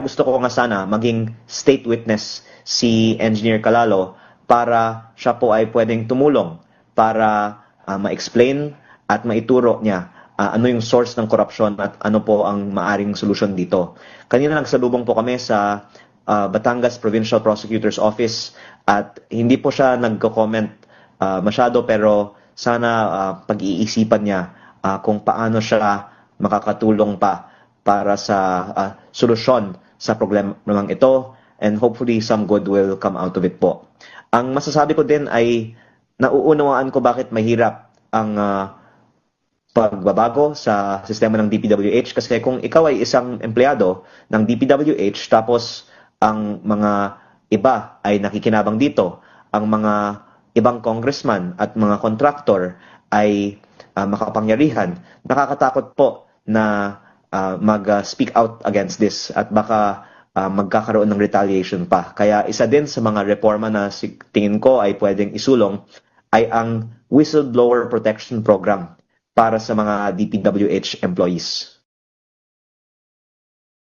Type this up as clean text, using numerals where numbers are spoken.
gusto ko nga sana maging state witness si Engineer Calalo para siya po ay pwedeng tumulong para ma-explain at maituro niya ano yung source ng korupsyon at ano po ang maaring solusyon dito. Kanina nagsalubong po kami sa Batangas Provincial Prosecutor's Office at hindi po siya nagko-comment masyado, pero sana pag-iisipan niya kung paano siya makakatulong pa para sa solusyon sa problemang ito, and hopefully some good will come out of it po. Ang masasabi ko din ay nauunawaan ko bakit mahirap ang pagbabago sa sistema ng DPWH, kasi kung ikaw ay isang empleyado ng DPWH tapos ang mga iba ay nakikinabang dito, ang mga ibang congressman at mga contractor ay makapangyarihan, nakakatakot po na mag-speak out against this at baka magkakaroon ng retaliation pa. Kaya isa din sa mga reforma na tingin ko ay pwedeng isulong ay ang Whistleblower Protection Program para sa mga DPWH employees.